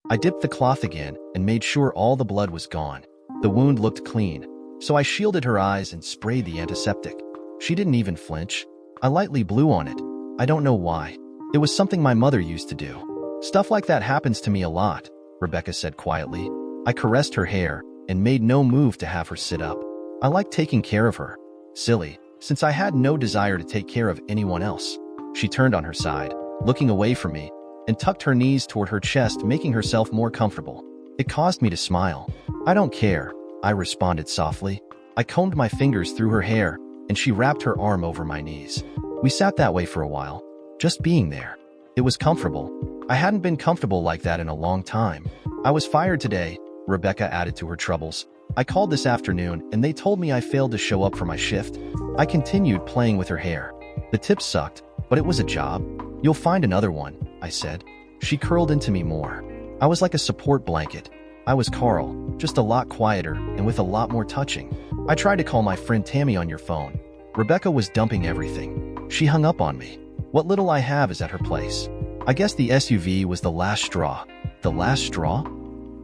I dipped the cloth again and made sure all the blood was gone. The wound looked clean, so I shielded her eyes and sprayed the antiseptic. She didn't even flinch. I lightly blew on it. I don't know why. It was something my mother used to do. Stuff like that happens to me a lot, Rebecca said quietly. I caressed her hair and made no move to have her sit up. I like taking care of her. Silly, since I had no desire to take care of anyone else. She turned on her side, looking away from me, and tucked her knees toward her chest, making herself more comfortable. It caused me to smile. I don't care, I responded softly. I combed my fingers through her hair, and she wrapped her arm over my knees. We sat that way for a while, just being there. It was comfortable. I hadn't been comfortable like that in a long time. I was fired today, Rebecca added to her troubles. I called this afternoon, and they told me I failed to show up for my shift. I continued playing with her hair. The tip sucked, but it was a job. You'll find another one, I said. She curled into me more. I was like a support blanket. I was Carl, just a lot quieter and with a lot more touching. I tried to call my friend Tammy on your phone. Rebecca was dumping everything. She hung up on me. What little I have is at her place. I guess the SUV was the last straw. The last straw?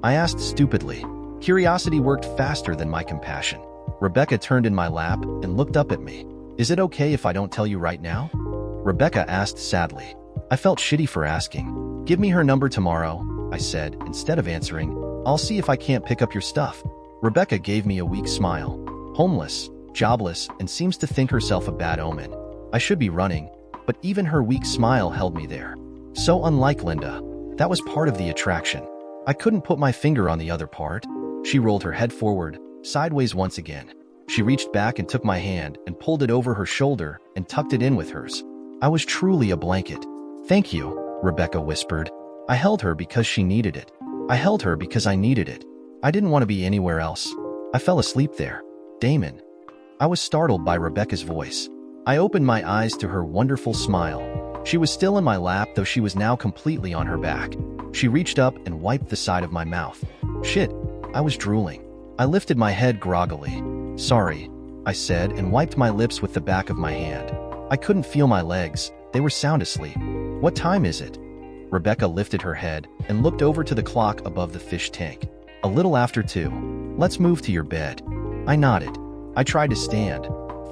I asked stupidly. Curiosity worked faster than my compassion. Rebecca turned in my lap and looked up at me. Is it okay if I don't tell you right now? Rebecca asked sadly. I felt shitty for asking. Give me her number tomorrow, I said, instead of answering. I'll see if I can't pick up your stuff. Rebecca gave me a weak smile. Homeless, jobless, and seems to think herself a bad omen. I should be running, but even her weak smile held me there. So unlike Linda. That was part of the attraction. I couldn't put my finger on the other part. She rolled her head forward, sideways once again. She reached back and took my hand and pulled it over her shoulder and tucked it in with hers. I was truly a blanket. Thank you, Rebecca whispered. I held her because she needed it. I held her because I needed it. I didn't want to be anywhere else. I fell asleep there. Damon. I was startled by Rebecca's voice. I opened my eyes to her wonderful smile. She was still in my lap, though she was now completely on her back. She reached up and wiped the side of my mouth. Shit, I was drooling. I lifted my head groggily. Sorry, I said, and wiped my lips with the back of my hand. I couldn't feel my legs. They were sound asleep. What time is it? Rebecca lifted her head and looked over to the clock above the fish tank. A little after 2. Let's move to your bed. I nodded. I tried to stand,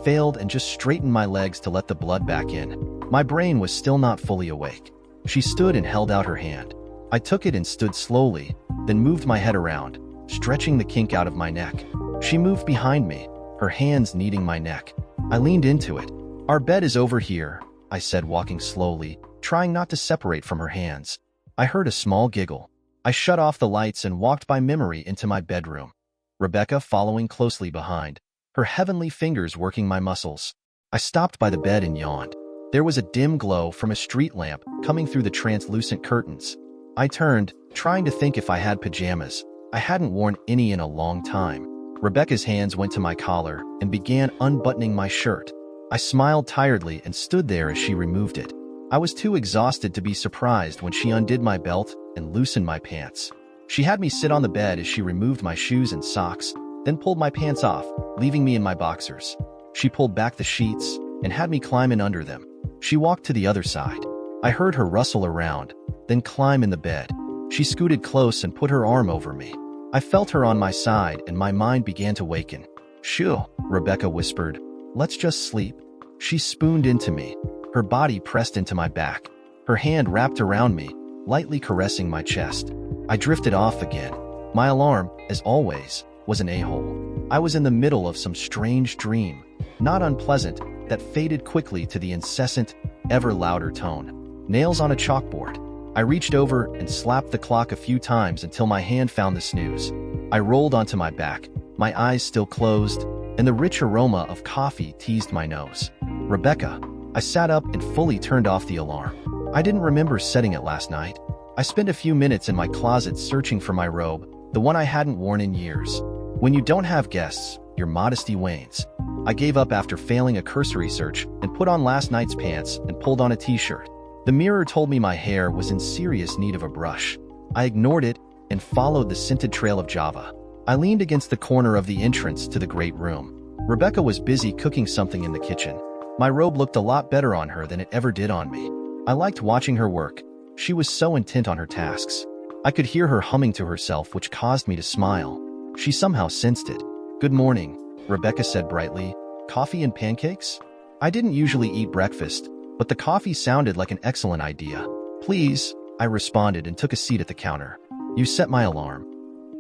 failed, and just straightened my legs to let the blood back in. My brain was still not fully awake. She stood and held out her hand. I took it and stood slowly, then moved my head around, stretching the kink out of my neck. She moved behind me, her hands kneading my neck. I leaned into it. Our bed is over here, I said, walking slowly, trying not to separate from her hands. I heard a small giggle. I shut off the lights and walked by memory into my bedroom. Rebecca following closely behind, her heavenly fingers working my muscles. I stopped by the bed and yawned. There was a dim glow from a street lamp coming through the translucent curtains. I turned, trying to think if I had pajamas. I hadn't worn any in a long time. Rebecca's hands went to my collar and began unbuttoning my shirt. I smiled tiredly and stood there as she removed it. I was too exhausted to be surprised when she undid my belt and loosened my pants. She had me sit on the bed as she removed my shoes and socks, then pulled my pants off, leaving me in my boxers. She pulled back the sheets and had me climb in under them. She walked to the other side. I heard her rustle around, then climb in the bed. She scooted close and put her arm over me. I felt her on my side and my mind began to waken. Shoo, Rebecca whispered. Let's just sleep. She spooned into me, her body pressed into my back, her hand wrapped around me, lightly caressing my chest. I drifted off again. My alarm, as always, was an a-hole. I was in the middle of some strange dream, not unpleasant, that faded quickly to the incessant, ever louder tone. Nails on a chalkboard. I reached over and slapped the clock a few times until my hand found the snooze. I rolled onto my back, my eyes still closed, and the rich aroma of coffee teased my nose. Rebecca. I sat up and fully turned off the alarm. I didn't remember setting it last night. I spent a few minutes in my closet searching for my robe, the one I hadn't worn in years. When you don't have guests, your modesty wanes. I gave up after failing a cursory search and put on last night's pants and pulled on a t-shirt. The mirror told me my hair was in serious need of a brush. I ignored it and followed the scented trail of Java. I leaned against the corner of the entrance to the great room. Rebecca was busy cooking something in the kitchen. My robe looked a lot better on her than it ever did on me. I liked watching her work. She was so intent on her tasks. I could hear her humming to herself, which caused me to smile. She somehow sensed it. "Good morning," Rebecca said brightly. "Coffee and pancakes?" I didn't usually eat breakfast, but the coffee sounded like an excellent idea. "Please," I responded and took a seat at the counter. "You set my alarm,"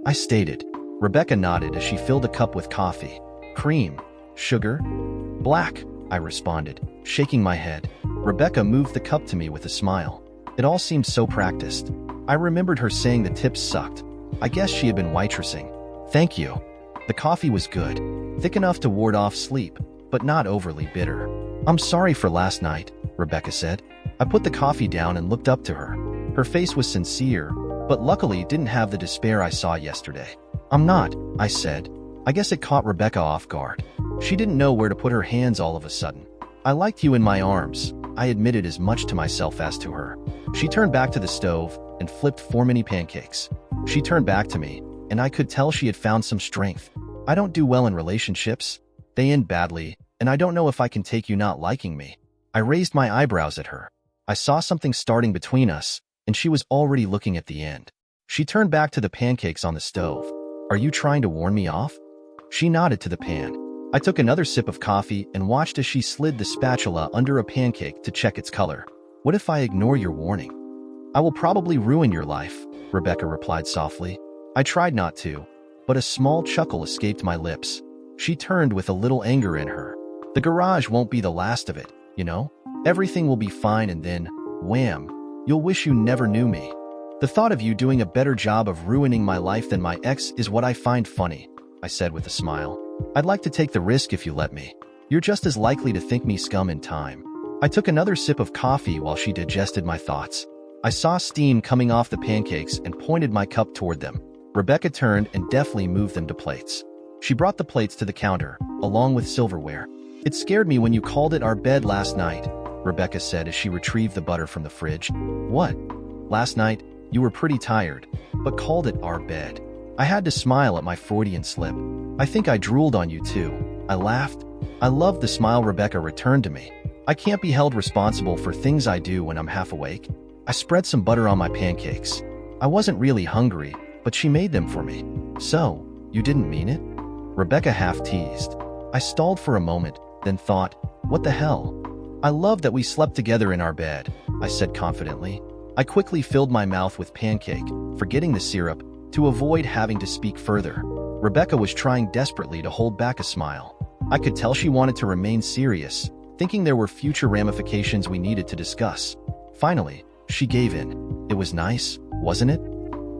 I stated. Rebecca nodded as she filled a cup with coffee. "Cream? Sugar?" "Black," I responded, shaking my head. Rebecca moved the cup to me with a smile. It all seemed so practiced. I remembered her saying the tips sucked. I guess she had been waitressing. "Thank you." The coffee was good, thick enough to ward off sleep, but not overly bitter. "I'm sorry for last night," Rebecca said. I put the coffee down and looked up to her. Her face was sincere, but luckily didn't have the despair I saw yesterday. "I'm not," I said. I guess it caught Rebecca off guard. She didn't know where to put her hands all of a sudden. "I liked you in my arms," I admitted as much to myself as to her. She turned back to the stove and flipped 4 mini pancakes. She turned back to me, and I could tell she had found some strength. "I don't do well in relationships. They end badly, and I don't know if I can take you not liking me." I raised my eyebrows at her. I saw something starting between us, and she was already looking at the end. She turned back to the pancakes on the stove. "Are you trying to warn me off?" She nodded to the pan. I took another sip of coffee and watched as she slid the spatula under a pancake to check its color. "What if I ignore your warning?" "I will probably ruin your life," Rebecca replied softly. I tried not to, but a small chuckle escaped my lips. She turned with a little anger in her. "The garage won't be the last of it, you know? Everything will be fine, and then, wham, you'll wish you never knew me. The thought of you doing a better job of ruining my life than my ex is what I find funny," I said with a smile. "I'd like to take the risk if you let me. You're just as likely to think me scum in time." I took another sip of coffee while she digested my thoughts. I saw steam coming off the pancakes and pointed my cup toward them. Rebecca turned and deftly moved them to plates. She brought the plates to the counter, along with silverware. "It scared me when you called it our bed last night," Rebecca said as she retrieved the butter from the fridge. "What?" "Last night, you were pretty tired, but called it our bed." I had to smile at my Freudian slip. "I think I drooled on you too," I laughed. I loved the smile Rebecca returned to me. I can't be held responsible for things I do when I'm half awake. I spread some butter on my pancakes. I wasn't really hungry, but she made them for me. "So, you didn't mean it?" Rebecca half teased. I stalled for a moment, then thought, what the hell? "I love that we slept together in our bed," I said confidently. I quickly filled my mouth with pancake, forgetting the syrup, to avoid having to speak further. Rebecca was trying desperately to hold back a smile. I could tell she wanted to remain serious, thinking there were future ramifications we needed to discuss. Finally, she gave in. "It was nice, wasn't it?"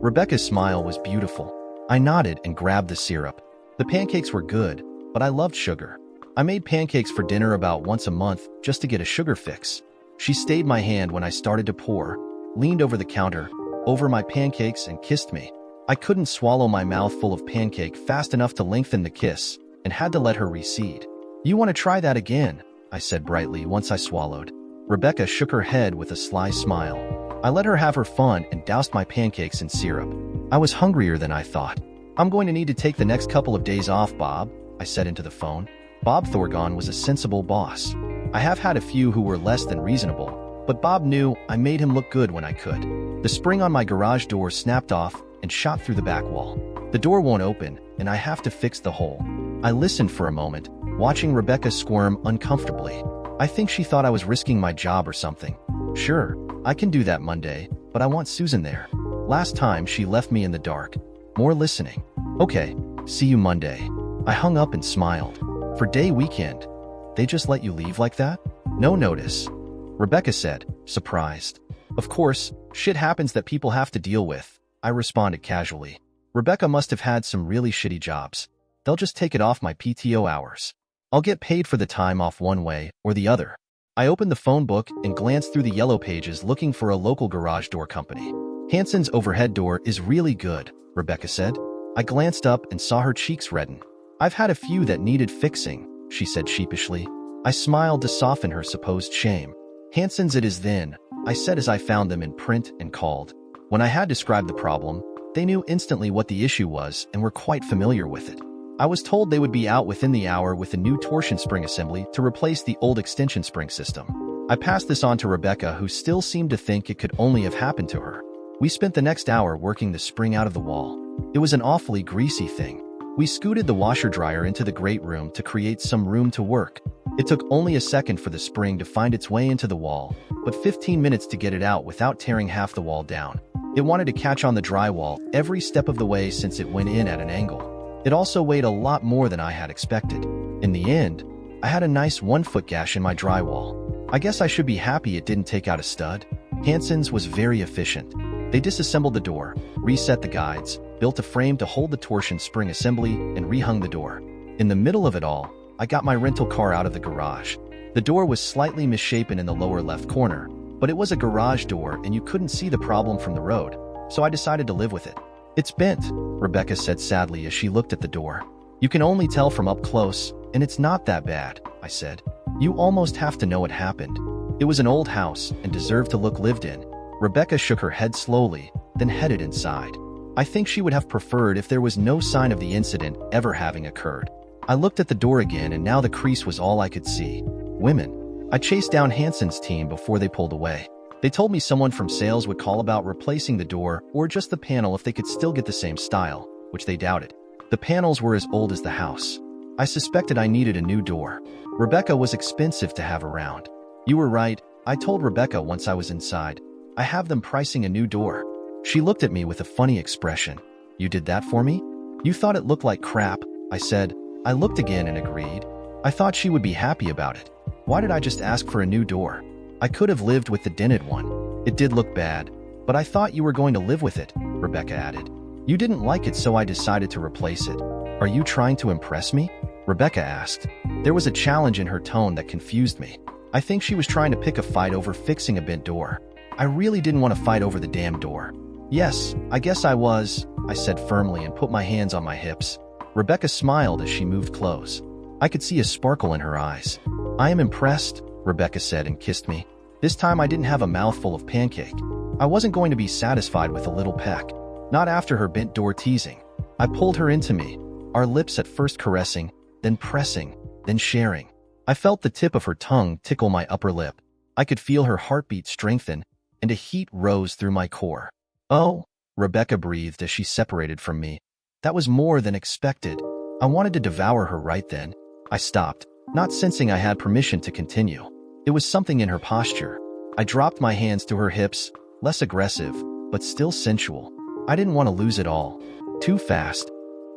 Rebecca's smile was beautiful. I nodded and grabbed the syrup. The pancakes were good, but I loved sugar. I made pancakes for dinner about once a month just to get a sugar fix. She stayed my hand when I started to pour, leaned over the counter, over my pancakes, and kissed me. I couldn't swallow my mouth full of pancake fast enough to lengthen the kiss, and had to let her recede. "You want to try that again?" I said brightly once I swallowed. Rebecca shook her head with a sly smile. I let her have her fun and doused my pancakes in syrup. I was hungrier than I thought. "I'm going to need to take the next couple of days off, Bob," I said into the phone. Bob Thorgon was a sensible boss. I have had a few who were less than reasonable, but Bob knew I made him look good when I could. The spring on my garage door snapped off and shot through the back wall. The door won't open, and I have to fix the hole. I listened for a moment, watching Rebecca squirm uncomfortably. I think she thought I was risking my job or something. "Sure, I can do that Monday, but I want Susan there. Last time she left me in the dark." More listening. "Okay, see you Monday." I hung up and smiled. "For day weekend. They just let you leave like that? No notice?" Rebecca said, surprised. "Of course, shit happens that people have to deal with," I responded casually. Rebecca must have had some really shitty jobs. They'll just take it off my PTO hours. I'll get paid for the time off one way or the other. I opened the phone book and glanced through the yellow pages looking for a local garage door company. "Hanson's overhead door is really good," Rebecca said. I glanced up and saw her cheeks redden. "I've had a few that needed fixing," she said sheepishly. I smiled to soften her supposed shame. "Hanson's it is then," I said as I found them in print and called. When I had described the problem, they knew instantly what the issue was and were quite familiar with it. I was told they would be out within the hour with a new torsion spring assembly to replace the old extension spring system. I passed this on to Rebecca, who still seemed to think it could only have happened to her. We spent the next hour working the spring out of the wall. It was an awfully greasy thing. We scooted the washer-dryer into the great room to create some room to work. It took only a second for the spring to find its way into the wall, but 15 minutes to get it out without tearing half the wall down. It wanted to catch on the drywall every step of the way since it went in at an angle. It also weighed a lot more than I had expected. In the end, I had a nice 1-foot gash in my drywall. I guess I should be happy it didn't take out a stud. Hansen's was very efficient. They disassembled the door, reset the guides, built a frame to hold the torsion spring assembly, and rehung the door. In the middle of it all, I got my rental car out of the garage. The door was slightly misshapen in the lower left corner, but it was a garage door and you couldn't see the problem from the road, so I decided to live with it. "It's bent," Rebecca said sadly as she looked at the door. "You can only tell from up close, and it's not that bad," I said. "You almost have to know what happened. It was an old house and deserved to look lived in." Rebecca shook her head slowly, then headed inside. I think she would have preferred if there was no sign of the incident ever having occurred. I looked at the door again and now the crease was all I could see. Women. I chased down Hansen's team before they pulled away. They told me someone from sales would call about replacing the door or just the panel if they could still get the same style, which they doubted. The panels were as old as the house. I suspected I needed a new door. Rebecca was expensive to have around. "You were right," I told Rebecca once I was inside. "I have them pricing a new door." She looked at me with a funny expression. "You did that for me?" "You thought it looked like crap," I said. I looked again and agreed. I thought she would be happy about it. Why did I just ask for a new door? I could have lived with the dented one. It did look bad, but I thought you were going to live with it, Rebecca added. "You didn't like it, so I decided to replace it." "Are you trying to impress me?" Rebecca asked. There was a challenge in her tone that confused me. I think she was trying to pick a fight over fixing a bent door. I really didn't want to fight over the damn door. "Yes, I guess I was," I said firmly and put my hands on my hips. Rebecca smiled as she moved close. I could see a sparkle in her eyes. "I am impressed," Rebecca said and kissed me. This time I didn't have a mouthful of pancake. I wasn't going to be satisfied with a little peck. Not after her bent door teasing. I pulled her into me, our lips at first caressing, then pressing, then sharing. I felt the tip of her tongue tickle my upper lip. I could feel her heartbeat strengthen, and a heat rose through my core. "Oh," Rebecca breathed as she separated from me. That was more than expected. I wanted to devour her right then. I stopped, not sensing I had permission to continue. It was something in her posture. I dropped my hands to her hips, less aggressive, but still sensual. I didn't want to lose it all. "Too fast?"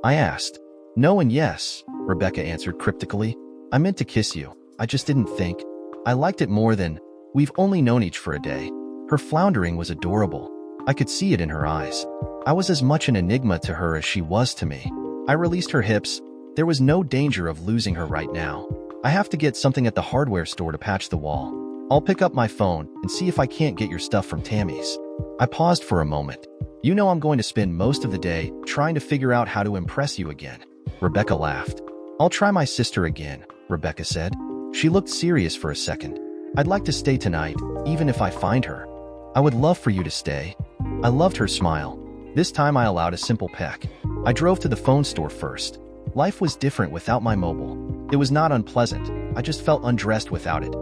I asked. "No and yes," Rebecca answered cryptically. "I meant to kiss you. I just didn't think. I liked it more than, we've only known each for a day." Her floundering was adorable. I could see it in her eyes. I was as much an enigma to her as she was to me. I released her hips. There was no danger of losing her right now. "I have to get something at the hardware store to patch the wall. I'll pick up my phone and see if I can't get your stuff from Tammy's." I paused for a moment. "You know I'm going to spend most of the day trying to figure out how to impress you again." Rebecca laughed. "I'll try my sister again," Rebecca said. She looked serious for a second. "I'd like to stay tonight, even if I find her." "I would love for you to stay." I loved her smile. This time I allowed a simple peck. I drove to the phone store first. Life was different without my mobile. It was not unpleasant. I just felt undressed without it.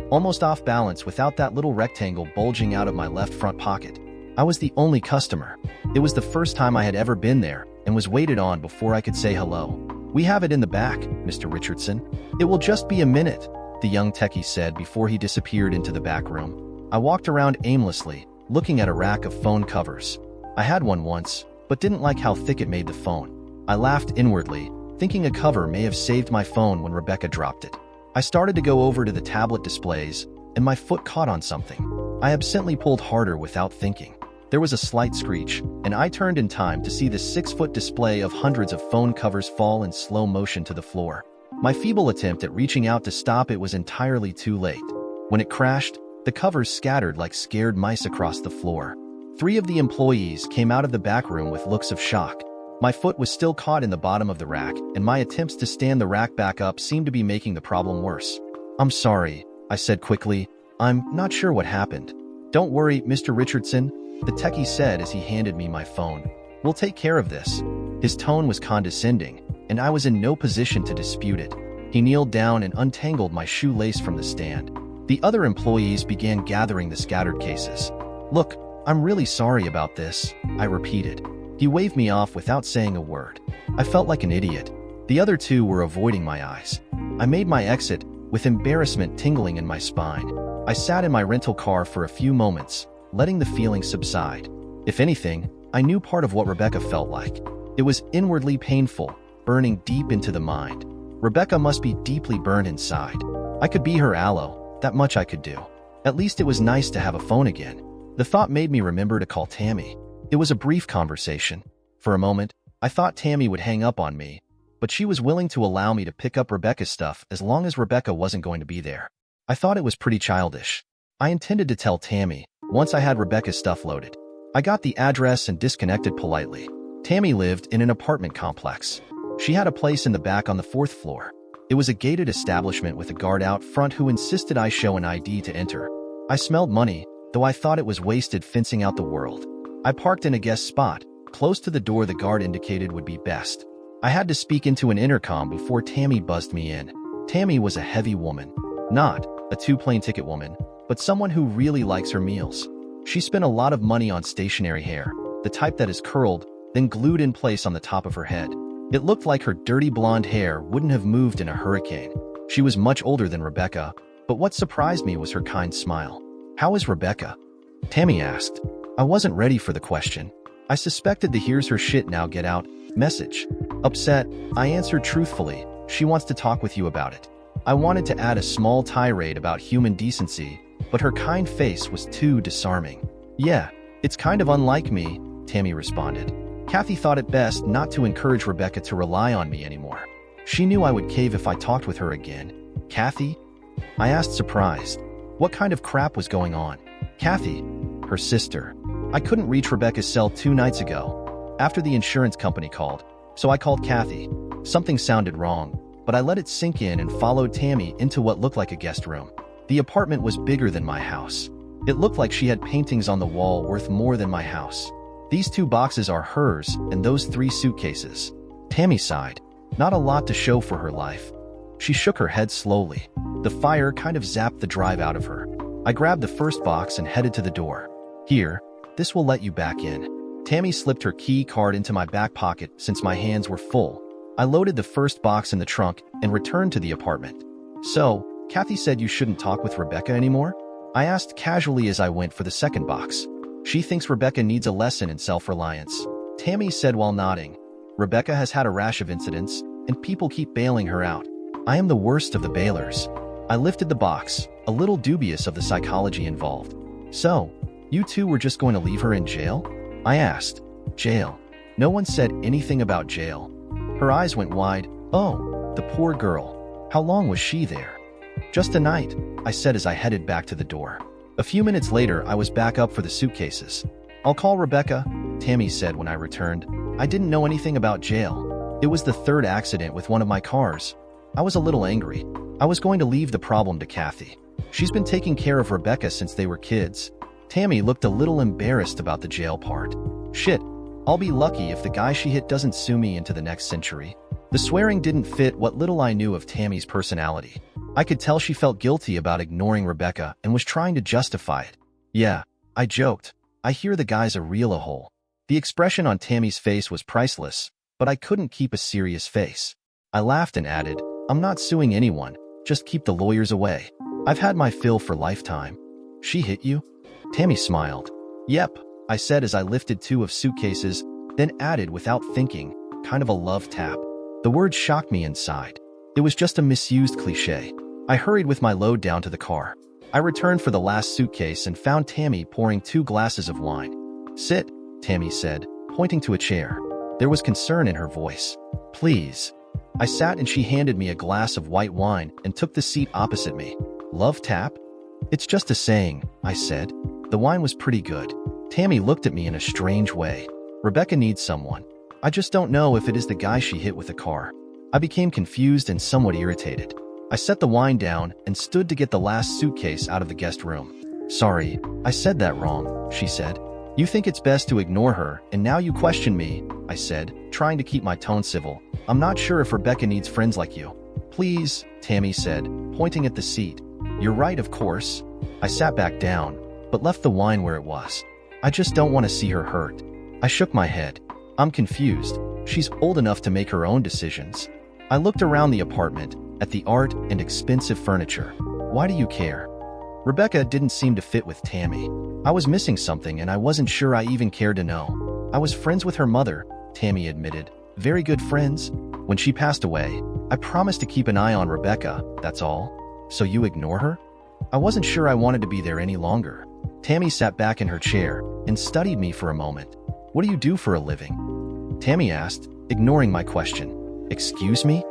Almost off balance without that little rectangle bulging out of my left front pocket. I was the only customer. It was the first time I had ever been there and was waited on before I could say hello. "We have it in the back, Mr. Richardson." "It will just be a minute," the young techie said before he disappeared into the back room. I walked around aimlessly, looking at a rack of phone covers. I had one once, but didn't like how thick it made the phone. I laughed inwardly, thinking a cover may have saved my phone when Rebecca dropped it. I started to go over to the tablet displays, and my foot caught on something. I absently pulled harder without thinking. There was a slight screech, and I turned in time to see the 6-foot display of hundreds of phone covers fall in slow motion to the floor. My feeble attempt at reaching out to stop it was entirely too late. When it crashed, the covers scattered like scared mice across the floor. 3 of the employees came out of the back room with looks of shock. My foot was still caught in the bottom of the rack, and my attempts to stand the rack back up seemed to be making the problem worse. "I'm sorry," I said quickly. "I'm not sure what happened." "Don't worry, Mr. Richardson," the techie said as he handed me my phone. "We'll take care of this." His tone was condescending, and I was in no position to dispute it. He kneeled down and untangled my shoelace from the stand. The other employees began gathering the scattered cases. "Look, I'm really sorry about this, I repeated. He waved me off without saying a word. I felt like an idiot. The other two were avoiding my eyes. I made my exit, with embarrassment tingling in my spine. I sat in my rental car for a few moments, letting the feeling subside. If anything, I knew part of what Rebecca felt like. It was inwardly painful, burning deep into the mind. Rebecca must be deeply burned inside. I could be her aloe, that much I could do. At least it was nice to have a phone again. The thought made me remember to call Tammy. It was a brief conversation. For a moment, I thought Tammy would hang up on me, but she was willing to allow me to pick up Rebecca's stuff as long as Rebecca wasn't going to be there. I thought it was pretty childish. I intended to tell Tammy once I had Rebecca's stuff loaded. I got the address and disconnected politely. Tammy lived in an apartment complex. She had a place in the back on the 4th floor. It was a gated establishment with a guard out front who insisted I show an ID to enter. I smelled money, though I thought it was wasted fencing out the world. I parked in a guest spot, close to the door the guard indicated would be best. I had to speak into an intercom before Tammy buzzed me in. Tammy was a heavy woman. Not a two-plane ticket woman, but someone who really likes her meals. She spent a lot of money on stationary hair, the type that is curled, then glued in place on the top of her head. It looked like her dirty blonde hair wouldn't have moved in a hurricane. She was much older than Rebecca, but what surprised me was her kind smile. "How is Rebecca?" Tammy asked. I wasn't ready for the question. I suspected the "here's her shit now get out" message. Upset, I answered truthfully, "She wants to talk with you about it." I wanted to add a small tirade about human decency, but her kind face was too disarming. "Yeah, it's kind of unlike me," Tammy responded. Kathy thought it best not to encourage Rebecca to rely on me anymore. She knew I would cave if I talked with her again. "Kathy?" I asked, surprised. What kind of crap was going on? Kathy, her sister. I couldn't reach Rebecca's cell 2 nights ago, after the insurance company called, so I called Kathy. Something sounded wrong, but I let it sink in and followed Tammy into what looked like a guest room. The apartment was bigger than my house. It looked like she had paintings on the wall worth more than my house. "These 2 boxes are hers and those 3 suitcases." Tammy sighed. Not a lot to show for her life. She shook her head slowly. The fire kind of zapped the drive out of her. I grabbed the first box and headed to the door. "Here, this will let you back in." Tammy slipped her key card into my back pocket since my hands were full. I loaded the first box in the trunk and returned to the apartment. "So, Kathy said you shouldn't talk with Rebecca anymore?" I asked casually as I went for the second box. "She thinks Rebecca needs a lesson in self-reliance," Tammy said while nodding. "Rebecca has had a rash of incidents, and people keep bailing her out. I am the worst of the bailers." I lifted the box, a little dubious of the psychology involved. "So, you 2 were just going to leave her in jail?" I asked. "Jail? No one said anything about jail." Her eyes went wide. "Oh, the poor girl. How long was she there?" "Just a night," I said as I headed back to the door. A few minutes later, I was back up for the suitcases. "I'll call Rebecca," Tammy said when I returned. I didn't know anything about jail. It was the 3rd accident with one of my cars. I was a little angry. I was going to leave the problem to Kathy. She's been taking care of Rebecca since they were kids. Tammy looked a little embarrassed about the jail part. "Shit, I'll be lucky if the guy she hit doesn't sue me into the next century." The swearing didn't fit what little I knew of Tammy's personality. I could tell she felt guilty about ignoring Rebecca and was trying to justify it. "Yeah," I joked. "I hear the guy's a real a-hole." The expression on Tammy's face was priceless, but I couldn't keep a serious face. I laughed and added, "I'm not suing anyone, just keep the lawyers away. I've had my fill for lifetime." "She hit you?" Tammy smiled. "Yep," I said as I lifted 2 of suitcases, then added without thinking, "kind of a love tap." The word shocked me inside. It was just a misused cliche. I hurried with my load down to the car. I returned for the last suitcase and found Tammy pouring 2 glasses of wine. "Sit," Tammy said, pointing to a chair. There was concern in her voice. "Please." I sat and she handed me a glass of white wine and took the seat opposite me. "Love tap?" "It's just a saying," I said. The wine was pretty good. Tammy looked at me in a strange way. "Rebecca needs someone. I just don't know if it is the guy she hit with a car." I became confused and somewhat irritated. I set the wine down and stood to get the last suitcase out of the guest room. "Sorry, I said that wrong," she said. "You think it's best to ignore her, and now you question me," I said, trying to keep my tone civil. "I'm not sure if Rebecca needs friends like you." "Please," Tammy said, pointing at the seat. "You're right, of course." I sat back down, but left the wine where it was. I just don't want to see her hurt. I shook my head. I'm confused. She's old enough to make her own decisions. I looked around the apartment, at the art and expensive furniture. Why do you care? Rebecca didn't seem to fit with Tammy. I was missing something and I wasn't sure I even cared to know. I was friends with her mother, Tammy admitted. Very good friends. When she passed away, I promised to keep an eye on Rebecca, that's all. So you ignore her? I wasn't sure I wanted to be there any longer. Tammy sat back in her chair and studied me for a moment. What do you do for a living? Tammy asked, ignoring my question. Excuse me?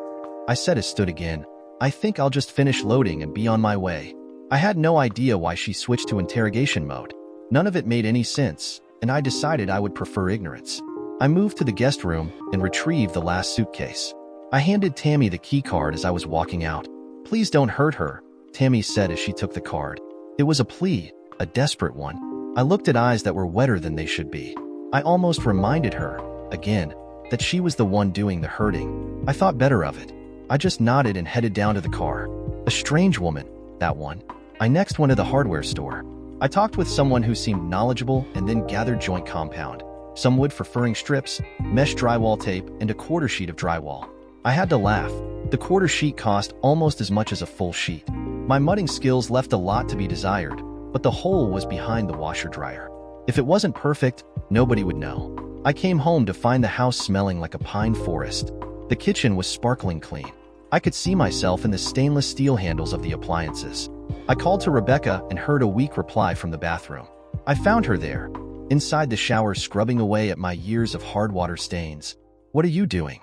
I said as stood again. I think I'll just finish loading and be on my way. I had no idea why she switched to interrogation mode. None of it made any sense, and I decided I would prefer ignorance. I moved to the guest room and retrieved the last suitcase. I handed Tammy the key card as I was walking out. Please don't hurt her, Tammy said as she took the card. It was a plea, a desperate one. I looked at eyes that were wetter than they should be. I almost reminded her, again, that she was the one doing the hurting. I thought better of it. I just nodded and headed down to the car. A strange woman, that one. I next went to the hardware store. I talked with someone who seemed knowledgeable and then gathered joint compound, some wood for furring strips, mesh drywall tape, and a quarter sheet of drywall. I had to laugh. The quarter sheet cost almost as much as a full sheet. My mudding skills left a lot to be desired, but the hole was behind the washer dryer. If it wasn't perfect, nobody would know. I came home to find the house smelling like a pine forest. The kitchen was sparkling clean. I could see myself in the stainless steel handles of the appliances. I called to Rebecca and heard a weak reply from the bathroom. I found her there, inside the shower scrubbing away at my years of hard water stains. What are you doing?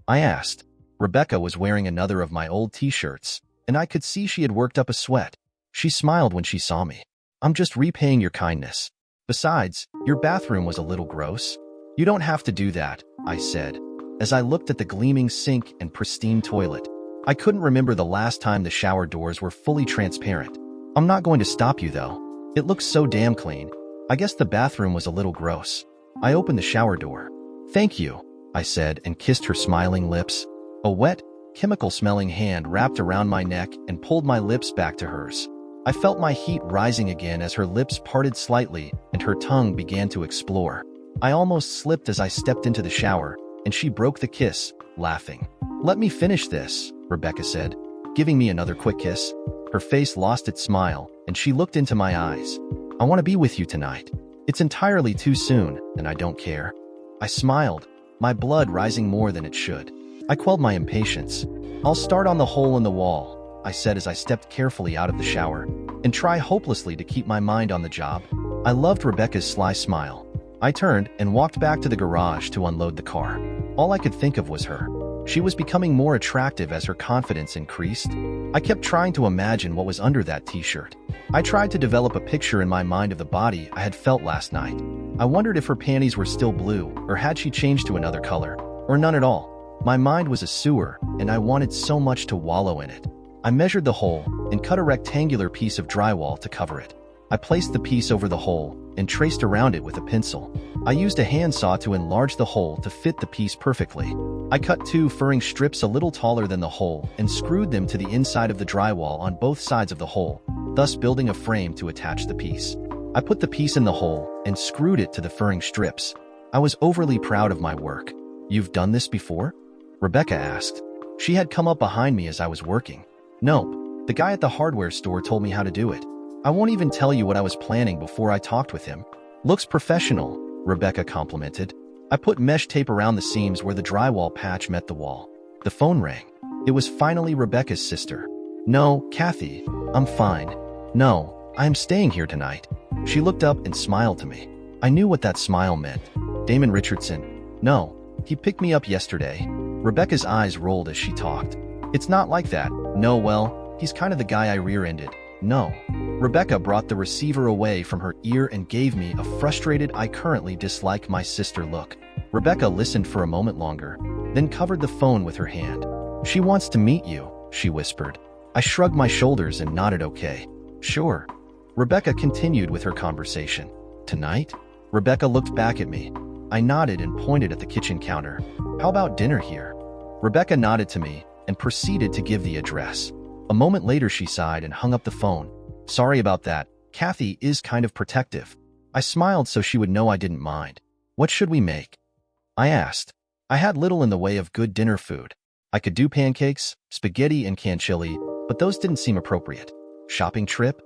I asked. Rebecca was wearing another of my old t-shirts, and I could see she had worked up a sweat. She smiled when she saw me. I'm just repaying your kindness. Besides, your bathroom was a little gross. You don't have to do that, I said, as I looked at the gleaming sink and pristine toilet. I couldn't remember the last time the shower doors were fully transparent. I'm not going to stop you though. It looks so damn clean. I guess the bathroom was a little gross. I opened the shower door. Thank you, I said and kissed her smiling lips. A wet, chemical-smelling hand wrapped around my neck and pulled my lips back to hers. I felt my heat rising again as her lips parted slightly and her tongue began to explore. I almost slipped as I stepped into the shower, and she broke the kiss, laughing. Let me finish this, Rebecca said, giving me another quick kiss. Her face lost its smile, and she looked into my eyes. I want to be with you tonight. It's entirely too soon, and I don't care. I smiled, my blood rising more than it should. I quelled my impatience. I'll start on the hole in the wall, I said as I stepped carefully out of the shower, and try hopelessly to keep my mind on the job. I loved Rebecca's sly smile. I turned and walked back to the garage to unload the car. All I could think of was her. She was becoming more attractive as her confidence increased. I kept trying to imagine what was under that t-shirt. I tried to develop a picture in my mind of the body I had felt last night. I wondered if her panties were still blue, or had she changed to another color, or none at all. My mind was a sewer, and I wanted so much to wallow in it. I measured the hole and cut a rectangular piece of drywall to cover it. I placed the piece over the hole and traced around it with a pencil. I used a handsaw to enlarge the hole to fit the piece perfectly. I cut 2 furring strips a little taller than the hole and screwed them to the inside of the drywall on both sides of the hole, thus building a frame to attach the piece. I put the piece in the hole and screwed it to the furring strips. I was overly proud of my work. You've done this before? Rebecca asked. She had come up behind me as I was working. Nope, the guy at the hardware store told me how to do it. I won't even tell you what I was planning before I talked with him. Looks professional, Rebecca complimented. I put mesh tape around the seams where the drywall patch met the wall. The phone rang. It was finally Rebecca's sister. No, Kathy, I'm fine. No, I am staying here tonight. She looked up and smiled to me. I knew what that smile meant. Damon Richardson. No, he picked me up yesterday. Rebecca's eyes rolled as she talked. It's not like that. No, well, he's kind of the guy I rear-ended. No. Rebecca brought the receiver away from her ear and gave me a frustrated I currently dislike my sister look. Rebecca listened for a moment longer, then covered the phone with her hand. She wants to meet you, she whispered. I shrugged my shoulders and nodded okay. Sure. Rebecca continued with her conversation. Tonight? Rebecca looked back at me. I nodded and pointed at the kitchen counter. How about dinner here? Rebecca nodded to me and proceeded to give the address. A moment later she sighed and hung up the phone. Sorry about that. Kathy is kind of protective. I smiled so she would know I didn't mind. What should we make? I asked. I had little in the way of good dinner food. I could do pancakes, spaghetti, and canned chili, but those didn't seem appropriate. Shopping trip?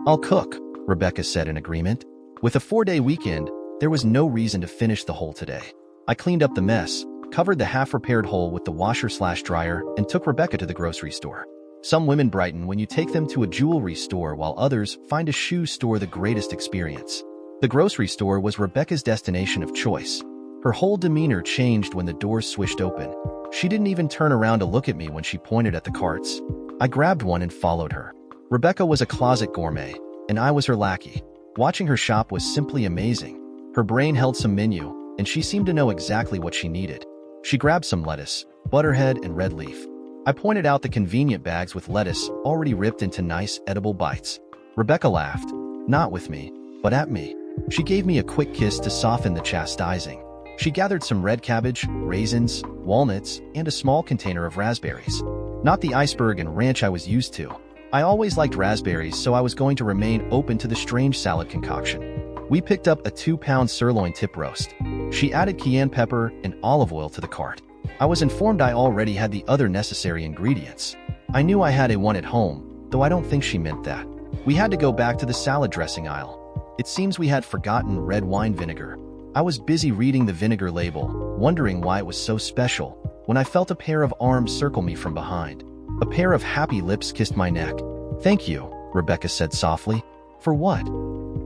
I'll cook, Rebecca said in agreement. With a 4-day weekend, there was no reason to finish the hole today. I cleaned up the mess, covered the half-repaired hole with the washer/dryer, and took Rebecca to the grocery store. Some women brighten when you take them to a jewelry store, while others find a shoe store the greatest experience. The grocery store was Rebecca's destination of choice. Her whole demeanor changed when the doors swished open. She didn't even turn around to look at me when she pointed at the carts. I grabbed one and followed her. Rebecca was a closet gourmet, and I was her lackey. Watching her shop was simply amazing. Her brain held some menu, and she seemed to know exactly what she needed. She grabbed some lettuce, butterhead, and red leaf. I pointed out the convenient bags with lettuce already ripped into nice, edible bites. Rebecca laughed, not with me, but at me. She gave me a quick kiss to soften the chastising. She gathered some red cabbage, raisins, walnuts, and a small container of raspberries. Not the iceberg and ranch I was used to. I always liked raspberries, so I was going to remain open to the strange salad concoction. We picked up a 2-pound sirloin tip roast. She added cayenne pepper and olive oil to the cart. I was informed I already had the other necessary ingredients. I knew I had one at home, though I don't think she meant that. We had to go back to the salad dressing aisle. It seems we had forgotten red wine vinegar. I was busy reading the vinegar label, wondering why it was so special, when I felt a pair of arms circle me from behind. A pair of happy lips kissed my neck. "Thank you," Rebecca said softly. "For what?"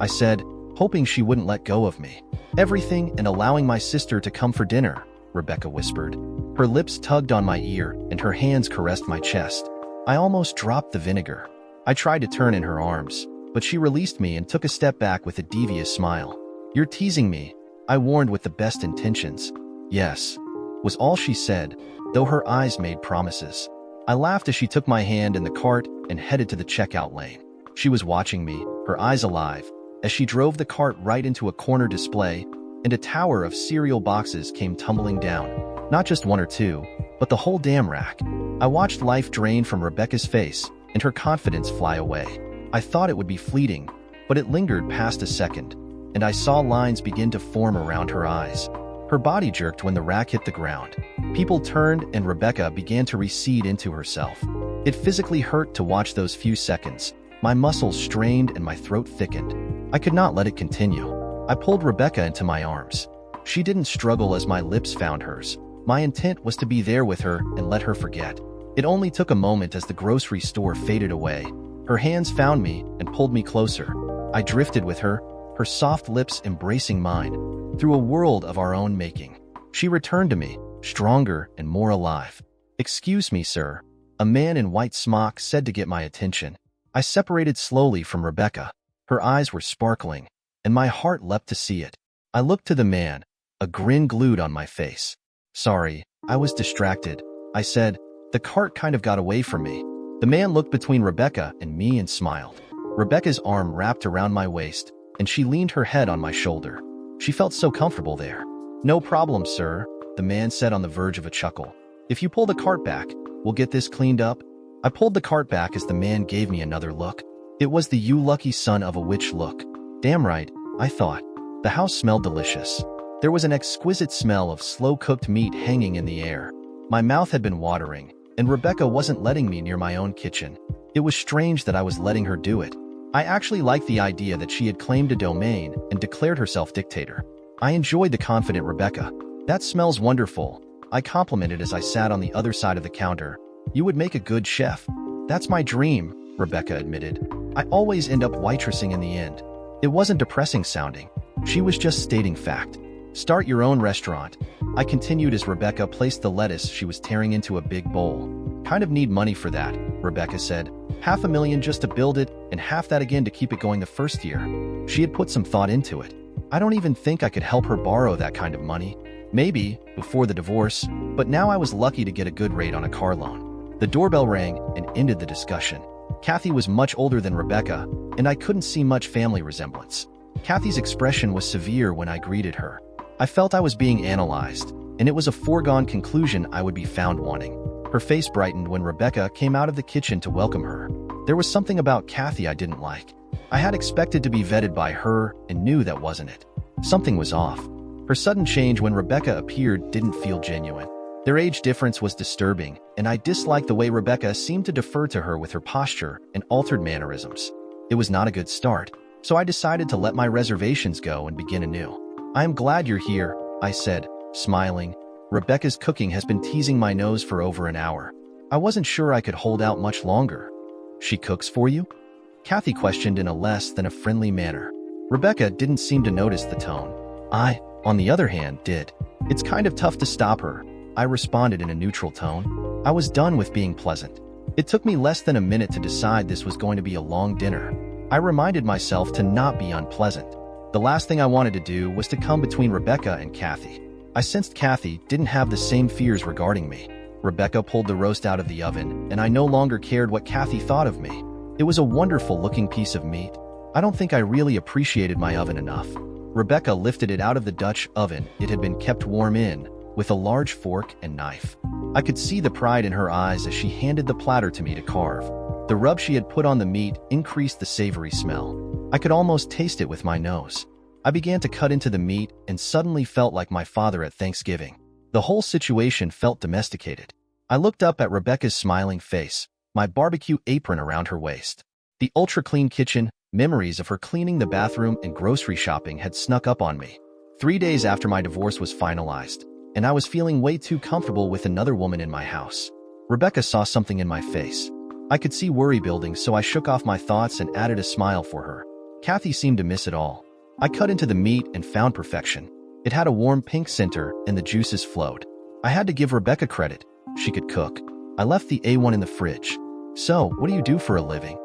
I said, hoping she wouldn't let go of me. "Everything and allowing my sister to come for dinner," Rebecca whispered. Her lips tugged on my ear and her hands caressed my chest. I almost dropped the vinegar. I tried to turn in her arms, but she released me and took a step back with a devious smile. "You're teasing me," I warned with the best intentions. "Yes," was all she said, though her eyes made promises. I laughed as she took my hand in the cart and headed to the checkout lane. She was watching me, her eyes alive, as she drove the cart right into a corner display, and a tower of cereal boxes came tumbling down. Not just one or two, but the whole damn rack. I watched life drain from Rebecca's face and her confidence fly away. I thought it would be fleeting, but it lingered past a second, and I saw lines begin to form around her eyes. Her body jerked when the rack hit the ground. People turned and Rebecca began to recede into herself. It physically hurt to watch those few seconds. My muscles strained and my throat thickened. I could not let it continue. I pulled Rebecca into my arms. She didn't struggle as my lips found hers. My intent was to be there with her and let her forget. It only took a moment as the grocery store faded away. Her hands found me and pulled me closer. I drifted with her, her soft lips embracing mine, through a world of our own making. She returned to me, stronger and more alive. "Excuse me, sir," a man in white smock said to get my attention. I separated slowly from Rebecca. Her eyes were sparkling, and my heart leapt to see it. I looked to the man, a grin glued on my face. "Sorry, I was distracted," I said. "The cart kind of got away from me." The man looked between Rebecca and me and smiled. Rebecca's arm wrapped around my waist, and she leaned her head on my shoulder. She felt so comfortable there. "No problem, sir," the man said on the verge of a chuckle. "If you pull the cart back, we'll get this cleaned up." I pulled the cart back as the man gave me another look. It was the "you lucky son of a witch" look. Damn right, I thought. The house smelled delicious. There was an exquisite smell of slow-cooked meat hanging in the air. My mouth had been watering, and Rebecca wasn't letting me near my own kitchen. It was strange that I was letting her do it. I actually liked the idea that she had claimed a domain and declared herself dictator. I enjoyed the confident Rebecca. "That smells wonderful," I complimented as I sat on the other side of the counter. "You would make a good chef." "That's my dream," Rebecca admitted. "I always end up waitressing in the end." It wasn't depressing sounding. She was just stating fact. "Start your own restaurant," I continued as Rebecca placed the lettuce she was tearing into a big bowl. "Kind of need money for that," Rebecca said. "$500,000 just to build it, and half that again to keep it going the first year." She had put some thought into it. I don't even think I could help her borrow that kind of money. Maybe, before the divorce, but now I was lucky to get a good rate on a car loan. The doorbell rang and ended the discussion. Kathy was much older than Rebecca, and I couldn't see much family resemblance. Kathy's expression was severe when I greeted her. I felt I was being analyzed, and it was a foregone conclusion I would be found wanting. Her face brightened when Rebecca came out of the kitchen to welcome her. There was something about Kathy I didn't like. I had expected to be vetted by her and knew that wasn't it. Something was off. Her sudden change when Rebecca appeared didn't feel genuine. Their age difference was disturbing, and I disliked the way Rebecca seemed to defer to her with her posture and altered mannerisms. It was not a good start, so I decided to let my reservations go and begin anew. "I am glad you're here," I said, smiling. "Rebecca's cooking has been teasing my nose for over an hour. I wasn't sure I could hold out much longer." "She cooks for you?" Kathy questioned in a less than a friendly manner. Rebecca didn't seem to notice the tone. I, on the other hand, did. "It's kind of tough to stop her," I responded in a neutral tone. I was done with being pleasant. It took me less than a minute to decide this was going to be a long dinner. I reminded myself to not be unpleasant. The last thing I wanted to do was to come between Rebecca and Kathy. I sensed Kathy didn't have the same fears regarding me. Rebecca pulled the roast out of the oven, and I no longer cared what Kathy thought of me. It was a wonderful-looking piece of meat. I don't think I really appreciated my oven enough. Rebecca lifted it out of the Dutch oven it had been kept warm in, with a large fork and knife. I could see the pride in her eyes as she handed the platter to me to carve. The rub she had put on the meat increased the savory smell. I could almost taste it with my nose. I began to cut into the meat and suddenly felt like my father at Thanksgiving. The whole situation felt domesticated. I looked up at Rebecca's smiling face, my barbecue apron around her waist. The ultra-clean kitchen, memories of her cleaning the bathroom and grocery shopping had snuck up on me. 3 days after my divorce was finalized, and I was feeling way too comfortable with another woman in my house. Rebecca saw something in my face. I could see worry building, so I shook off my thoughts and added a smile for her. Kathy seemed to miss it all. I cut into the meat and found perfection. It had a warm pink center and the juices flowed. I had to give Rebecca credit. She could cook. I left the A1 in the fridge. "So, what do you do for a living?"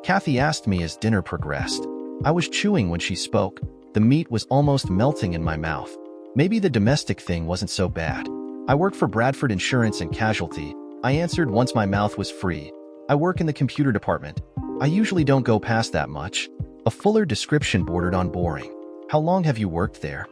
Kathy asked me as dinner progressed. I was chewing when she spoke. The meat was almost melting in my mouth. Maybe the domestic thing wasn't so bad. "I work for Bradford Insurance and Casualty," I answered once my mouth was free. "I work in the computer department. I usually don't go past that much." A fuller description bordered on boring. "How long have you worked there?"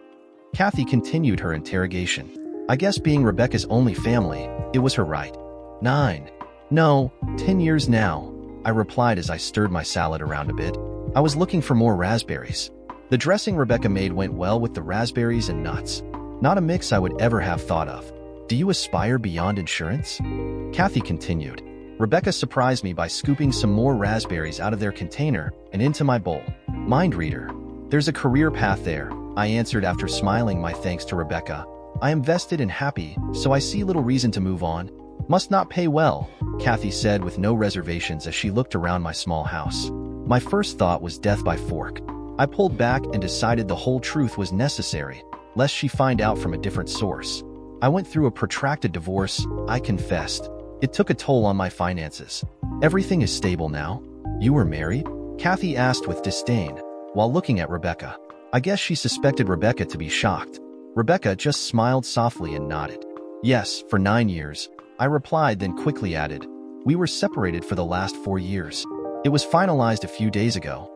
Kathy continued her interrogation. I guess being Rebecca's only family, it was her right. 9. "No, 10 years now," I replied as I stirred my salad around a bit. I was looking for more raspberries. The dressing Rebecca made went well with the raspberries and nuts. Not a mix I would ever have thought of. "Do you aspire beyond insurance?" Kathy continued. Rebecca surprised me by scooping some more raspberries out of their container and into my bowl. "Mind reader. There's a career path there," I answered after smiling my thanks to Rebecca. "I am vested and happy, so I see little reason to move on." "Must not pay well," Kathy said with no reservations as she looked around my small house. My first thought was death by fork. I pulled back and decided the whole truth was necessary, lest she find out from a different source. I went through a protracted divorce, I confessed. It took a toll on my finances. "Everything is stable now?" "You were married?" Kathy asked with disdain, while looking at Rebecca. I guess she suspected Rebecca to be shocked. Rebecca just smiled softly and nodded. "Yes, for 9 years," I replied, then quickly added, "We were separated for the last 4 years. It was finalized a few days ago."